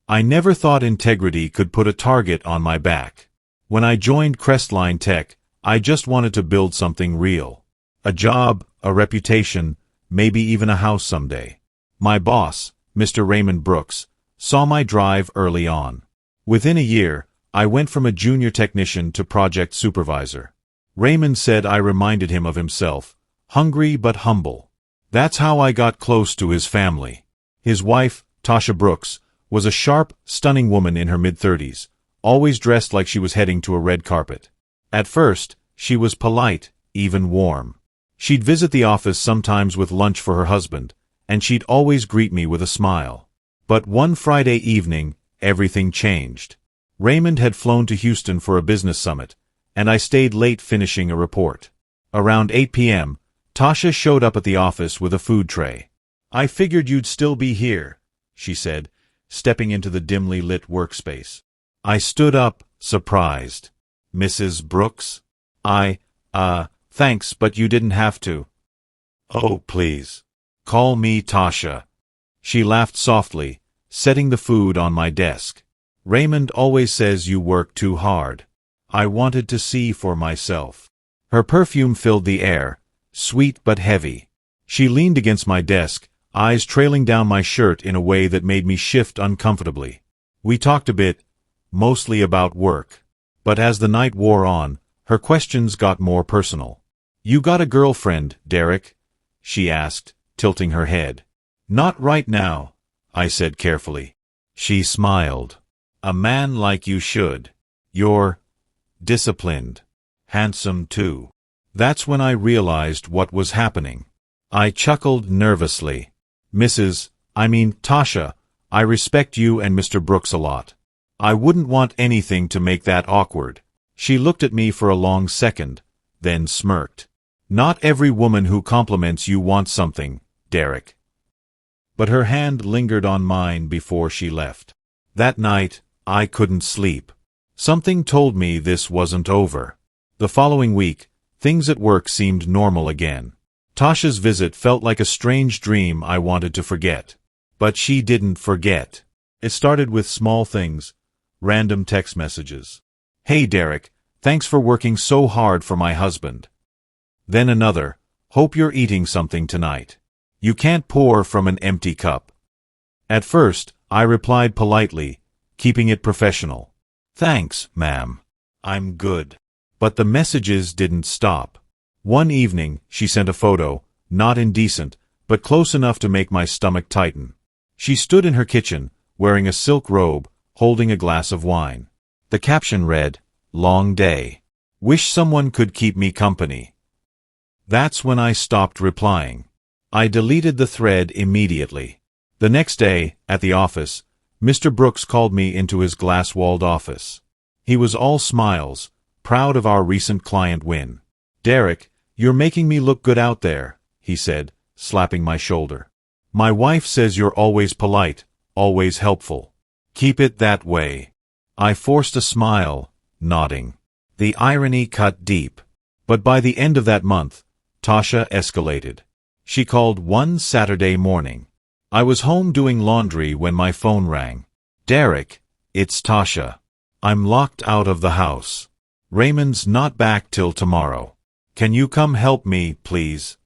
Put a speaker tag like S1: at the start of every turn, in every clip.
S1: I never thought integrity could put a target on my back. When I joined Crestline Tech, I just wanted to build something real. A job, a reputation, maybe even a house someday. My boss, Mr. Raymond Brooks, saw my drive early on. Within a year, I went from a junior technician to project supervisor. Raymond said I reminded him of himself, hungry but humble. That's how I got close to his family. His wife, Tasha Brooks, was a sharp, stunning woman in her mid-30s, always dressed like she was heading to a red carpet. At first, she was polite, even warm. She'd visit the office sometimes with lunch for her husband, and she'd always greet me with a smile. But one Friday evening, everything changed. Raymond had flown to Houston for a business summit, and I stayed late finishing a report. Around 8 p.m., Tasha showed up at the office with a food tray. "I figured you'd still be here," she said, stepping into the dimly lit workspace. I stood up, surprised. "Mrs. Brooks?" Thanks, but you didn't have to." "Oh, please. Call me Tasha." She laughed softly, setting the food on my desk. "Raymond always says you work too hard. I wanted to see for myself." Her perfume filled the air, sweet but heavy. She leaned against my desk, eyes trailing down my shirt in a way that made me shift uncomfortably. We talked a bit, mostly about work. But as the night wore on, her questions got more personal. "You got a girlfriend, Derek?" she asked, tilting her head. "Not right now," I said carefully. She smiled. "A man like you should. You're disciplined. Handsome too." That's when I realized what was happening. I chuckled nervously. Tasha, I respect you and Mr. Brooks a lot. I wouldn't want anything to make that awkward." She looked at me for a long second, then smirked. "Not every woman who compliments you wants something, Derek." But her hand lingered on mine before she left. That night, I couldn't sleep. Something told me this wasn't over. The following week, things at work seemed normal again. Tasha's visit felt like a strange dream I wanted to forget. But she didn't forget. It started with small things, random text messages. "Hey Derek, thanks for working so hard for my husband." Then another, "Hope you're eating something tonight. You can't pour from an empty cup." At first, I replied politely, keeping it professional. "Thanks, ma'am. I'm good." But the messages didn't stop. One evening, she sent a photo, not indecent, but close enough to make my stomach tighten. She stood in her kitchen, wearing a silk robe, holding a glass of wine. The caption read, "Long day. Wish someone could keep me company." That's when I stopped replying. I deleted the thread immediately. The next day, at the office, Mr. Brooks called me into his glass-walled office. He was all smiles, proud of our recent client win. "Derek, you're making me look good out there," he said, slapping my shoulder. "My wife says you're always polite, always helpful. Keep it that way." I forced a smile, nodding. The irony cut deep. But by the end of that month, Tasha escalated. She called one Saturday morning. I was home doing laundry when my phone rang. "Derek, it's Tasha. I'm locked out of the house. Raymond's not back till tomorrow. Can you come help me, please?"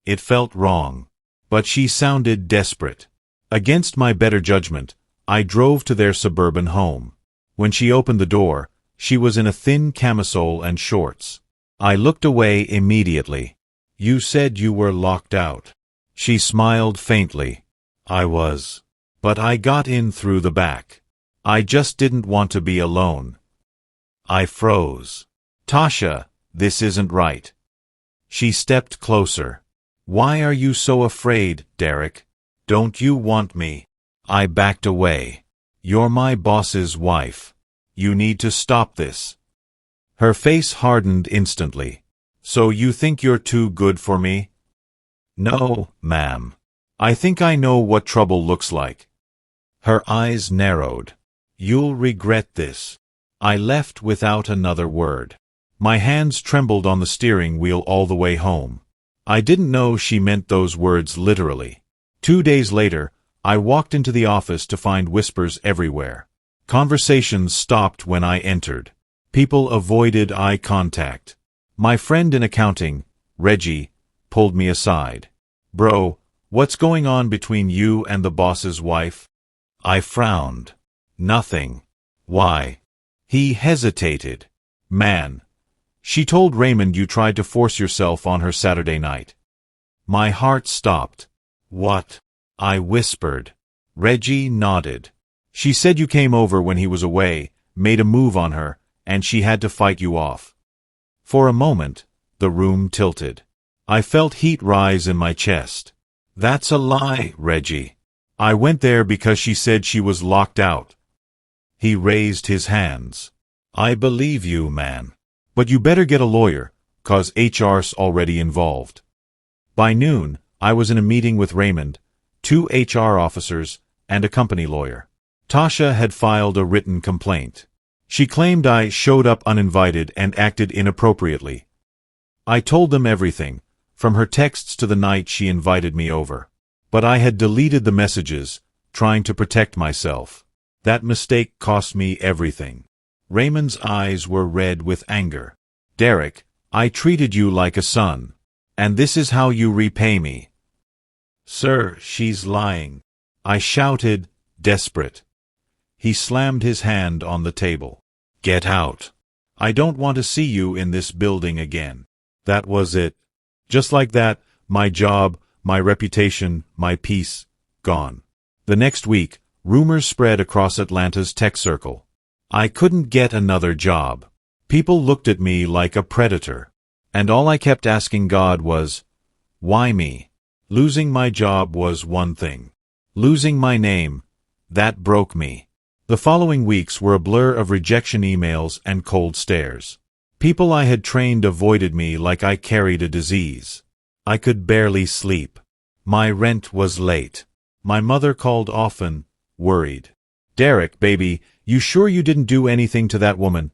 S1: It felt wrong. But she sounded desperate. Against my better judgment, I drove to their suburban home. When she opened the door, she was in a thin camisole and shorts. I looked away immediately. "You said you were locked out." She smiled faintly. "I was. But I got in through the back. I just didn't want to be alone." I froze. "Tasha, this isn't right." She stepped closer. "Why are you so afraid, Derek? Don't you want me?" I backed away. "You're my boss's wife. You need to stop this." Her face hardened instantly. "So you think you're too good for me?" "No, ma'am. I think I know what trouble looks like." Her eyes narrowed. "You'll regret this." I left without another word. My hands trembled on the steering wheel all the way home. I didn't know she meant those words literally. 2 days later, I walked into the office to find whispers everywhere. Conversations stopped when I entered. People avoided eye contact. My friend in accounting, Reggie, pulled me aside. "Bro, what's going on between you and the boss's wife?" I frowned. "Nothing." "Why?" He hesitated. "Man, she told Raymond you tried to force yourself on her Saturday night." My heart stopped. "What?" I whispered. Reggie nodded. "She said you came over when he was away, made a move on her, and she had to fight you off." For a moment, the room tilted. I felt heat rise in my chest. "That's a lie, Reggie. I went there because she said she was locked out." He raised his hands. "I believe you, man. But you better get a lawyer, 'cause HR's already involved." By noon, I was in a meeting with Raymond, 2 HR officers, and a company lawyer. Tasha had filed a written complaint. She claimed I showed up uninvited and acted inappropriately. I told them everything, from her texts to the night she invited me over. But I had deleted the messages, trying to protect myself. That mistake cost me everything. Raymond's eyes were red with anger. "Derek, I treated you like a son. And this is how you repay me." "Sir, she's lying," I shouted, desperate. He slammed his hand on the table. "Get out. I don't want to see you in this building again." That was it. Just like that, my job, my reputation, my peace, gone. The next week, rumors spread across Atlanta's tech circle. I couldn't get another job. People looked at me like a predator. And all I kept asking God was, why me? Losing my job was one thing. Losing my name, that broke me. The following weeks were a blur of rejection emails and cold stares. People I had trained avoided me like I carried a disease. I could barely sleep. My rent was late. My mother called often, worried. "Derek, baby, you sure you didn't do anything to that woman?"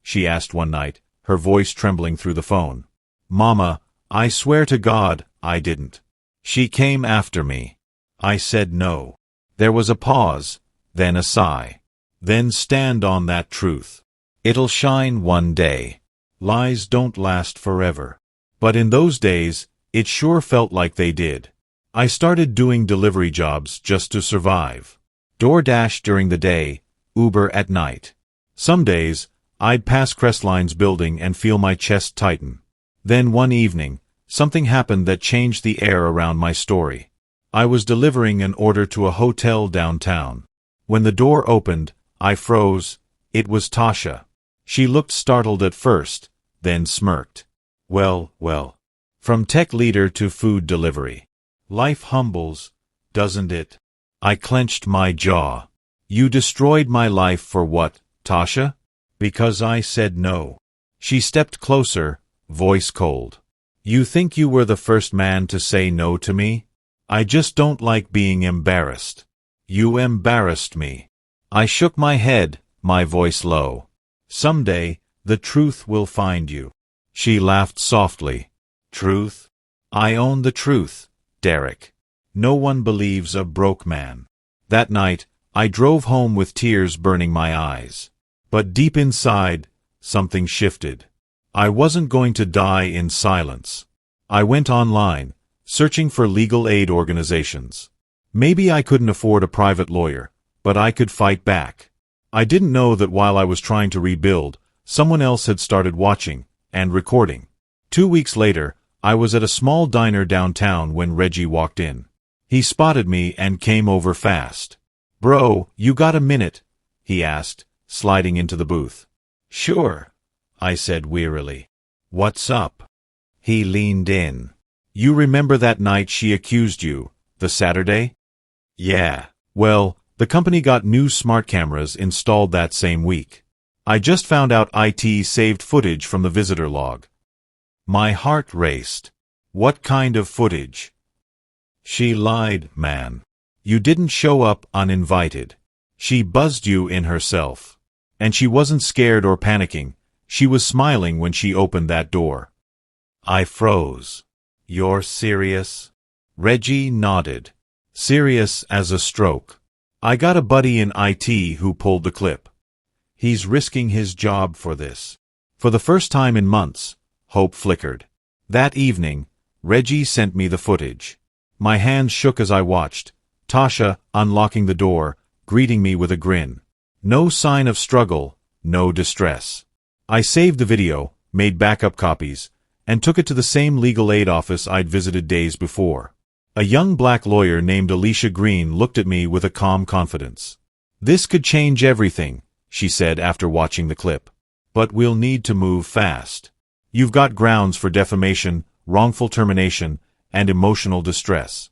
S1: she asked one night, her voice trembling through the phone. "Mama, I swear to God, I didn't. She came after me." I said no. There was a pause, then a sigh. "Then stand on that truth. It'll shine one day. Lies don't last forever." But in those days, it sure felt like they did. I started doing delivery jobs just to survive. DoorDash during the day, Uber at night. Some days, I'd pass Crestline's building and feel my chest tighten. Then one evening, something happened that changed the air around my story. I was delivering an order to a hotel downtown. When the door opened, I froze. It was Tasha. She looked startled at first, then smirked. Well. From tech leader to food delivery. Life humbles, doesn't it? I clenched my jaw. "You destroyed my life for what, Tasha?" "Because I said no." She stepped closer, voice cold. "You think you were the first man to say no to me? I just don't like being embarrassed." "You embarrassed me." I shook my head, my voice low. "Someday, the truth will find you." She laughed softly. "Truth? I own the truth, Derek. No one believes a broke man." That night, I drove home with tears burning my eyes. But deep inside, something shifted. I wasn't going to die in silence. I went online, searching for legal aid organizations. Maybe I couldn't afford a private lawyer, but I could fight back. I didn't know that while I was trying to rebuild, someone else had started watching and recording. 2 weeks later, I was at a small diner downtown when Reggie walked in. He spotted me and came over fast. "Bro, you got a minute?" he asked, sliding into the booth. "Sure," I said wearily. "What's up?" He leaned in. "You remember that night she accused you, the Saturday?" "Yeah. Well, the company got new smart cameras installed that same week. I just found out IT saved footage from the visitor log." My heart raced. "What kind of footage?" "She lied, man. You didn't show up uninvited. She buzzed you in herself. And she wasn't scared or panicking. She was smiling when she opened that door." I froze. "You're serious?" Reggie nodded. Serious as a stroke. I got a buddy in IT who pulled the clip. He's risking his job for this. For the first time in months, hope flickered. That evening, Reggie sent me the footage. My hands shook as I watched, Tasha unlocking the door, greeting me with a grin. No sign of struggle, no distress. I saved the video, made backup copies, and took it to the same legal aid office I'd visited days before. A young black lawyer named Alicia Green looked at me with a calm confidence. "This could change everything," she said after watching the clip. "But we'll need to move fast. You've got grounds for defamation, wrongful termination, and emotional distress."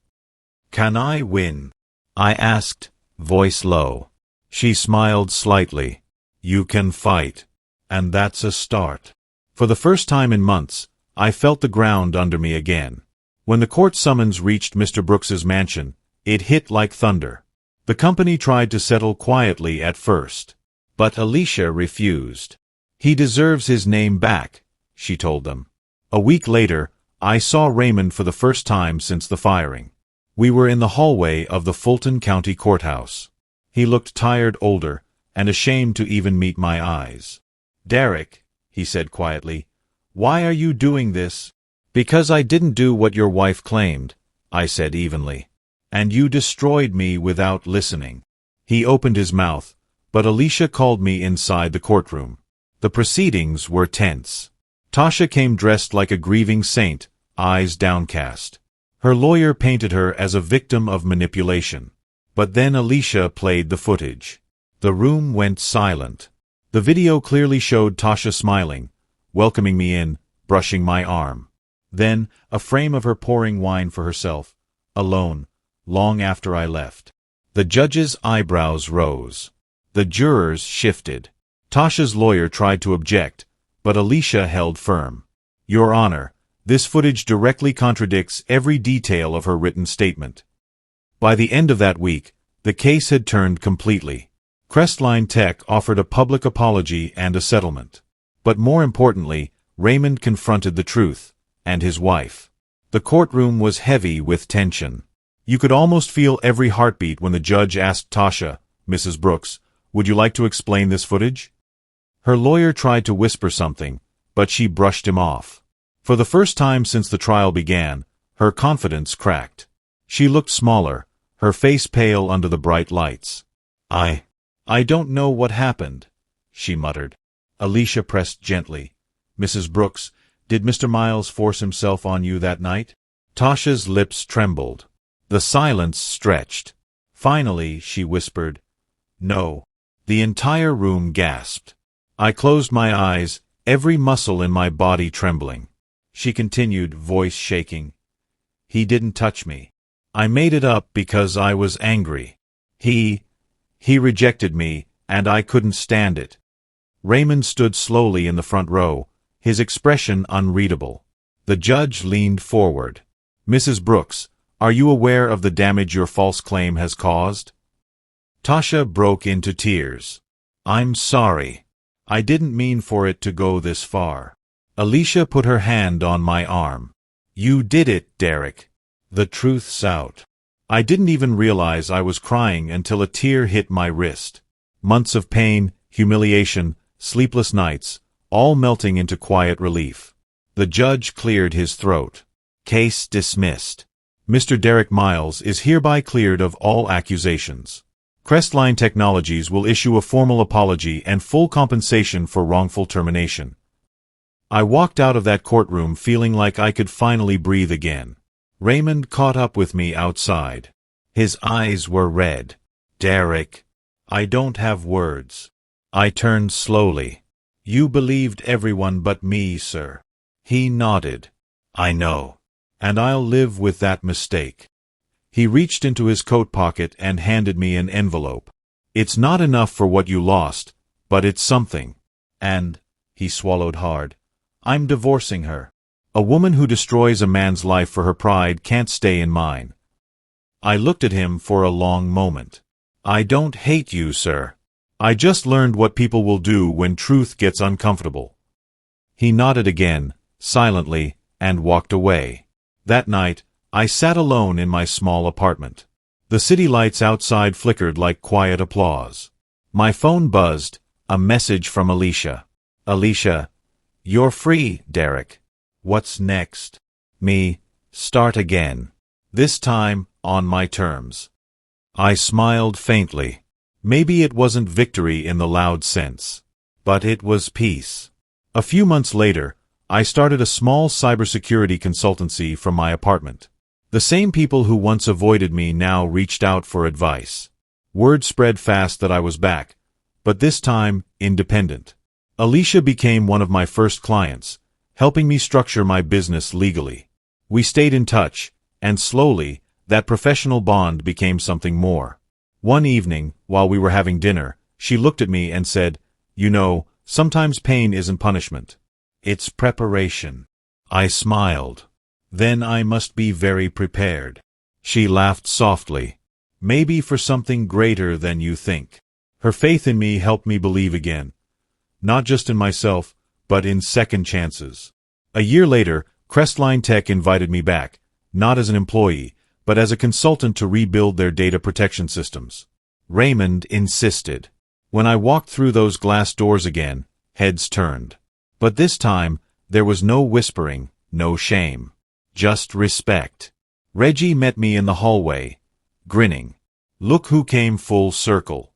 S1: "Can I win?" I asked, voice low. She smiled slightly. "You can fight. And that's a start." For the first time in months, I felt the ground under me again. When the court summons reached Mr. Brooks's mansion, it hit like thunder. The company tried to settle quietly at first. But Alicia refused. "He deserves his name back," she told them. A week later, I saw Raymond for the first time since the firing. We were in the hallway of the Fulton County Courthouse. He looked tired, older, and ashamed to even meet my eyes. "Derek," he said quietly, "why are you doing this?" "Because I didn't do what your wife claimed," I said evenly. "And you destroyed me without listening." He opened his mouth, but Alicia called me inside the courtroom. The proceedings were tense. Tasha came dressed like a grieving saint, eyes downcast. Her lawyer painted her as a victim of manipulation. But then Alicia played the footage. The room went silent. The video clearly showed Tasha smiling, welcoming me in, brushing my arm. Then, a frame of her pouring wine for herself, alone, long after I left. The judge's eyebrows rose. The jurors shifted. Tasha's lawyer tried to object, but Alicia held firm. "Your Honor, this footage directly contradicts every detail of her written statement." By the end of that week, the case had turned completely. Crestline Tech offered a public apology and a settlement. But more importantly, Raymond confronted the truth, and his wife. The courtroom was heavy with tension. You could almost feel every heartbeat when the judge asked Tasha, "Mrs. Brooks, would you like to explain this footage?" Her lawyer tried to whisper something, but she brushed him off. For the first time since the trial began, her confidence cracked. She looked smaller, her face pale under the bright lights. I don't know what happened," she muttered. Alicia pressed gently. "Mrs. Brooks, did Mr. Miles force himself on you that night?" Tasha's lips trembled. The silence stretched. Finally, she whispered, "No." The entire room gasped. I closed my eyes, every muscle in my body trembling. She continued, voice shaking. "He didn't touch me. I made it up because I was angry. He rejected me, and I couldn't stand it." Raymond stood slowly in the front row, his expression unreadable. The judge leaned forward. "Mrs. Brooks, are you aware of the damage your false claim has caused?" Tasha broke into tears. "I'm sorry. I didn't mean for it to go this far." Alicia put her hand on my arm. "You did it, Derek. The truth's out." I didn't even realize I was crying until a tear hit my wrist. Months of pain, humiliation, sleepless nights, all melting into quiet relief. The judge cleared his throat. "Case dismissed. Mr. Derek Miles is hereby cleared of all accusations. Crestline Technologies will issue a formal apology and full compensation for wrongful termination." I walked out of that courtroom feeling like I could finally breathe again. Raymond caught up with me outside. His eyes were red. "Derek, I don't have words." I turned slowly. "You believed everyone but me, sir." He nodded. "I know. And I'll live with that mistake." He reached into his coat pocket and handed me an envelope. "It's not enough for what you lost, but it's something. And," he swallowed hard, "I'm divorcing her. A woman who destroys a man's life for her pride can't stay in mine." I looked at him for a long moment. "I don't hate you, sir. I just learned what people will do when truth gets uncomfortable." He nodded again, silently, and walked away. That night, I sat alone in my small apartment. The city lights outside flickered like quiet applause. My phone buzzed, a message from Alicia. Alicia, you're free, Derek. What's next? Me, start again. This time, on my terms. I smiled faintly. Maybe it wasn't victory in the loud sense. But it was peace. A few months later, I started a small cybersecurity consultancy from my apartment. The same people who once avoided me now reached out for advice. Word spread fast that I was back, but this time, independent. Alicia became one of my first clients, helping me structure my business legally. We stayed in touch, and slowly, that professional bond became something more. One evening, while we were having dinner, she looked at me and said, "You know, sometimes pain isn't punishment. It's preparation." I smiled. Then I must be very prepared. She laughed softly. Maybe for something greater than you think. Her faith in me helped me believe again. Not just in myself, but in second chances. A year later, Crestline Tech invited me back, not as an employee, but as a consultant to rebuild their data protection systems. Raymond insisted. When I walked through those glass doors again, heads turned. But this time, there was no whispering, no shame. Just respect. Reggie met me in the hallway, grinning. Look who came full circle.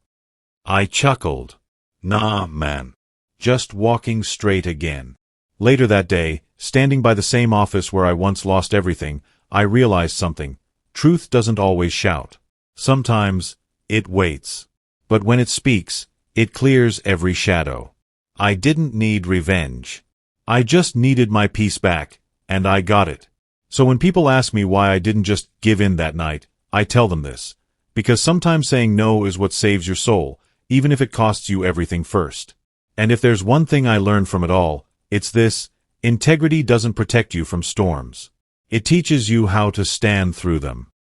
S1: I chuckled. Nah, man. Just walking straight again. Later that day, standing by the same office where I once lost everything, I realized something. Truth doesn't always shout. Sometimes, it waits. But when it speaks, it clears every shadow. I didn't need revenge. I just needed my peace back, and I got it. So when people ask me why I didn't just give in that night, I tell them this. Because sometimes saying no is what saves your soul, even if it costs you everything first. And if there's one thing I learned from it all, it's this: integrity doesn't protect you from storms. It teaches you how to stand through them.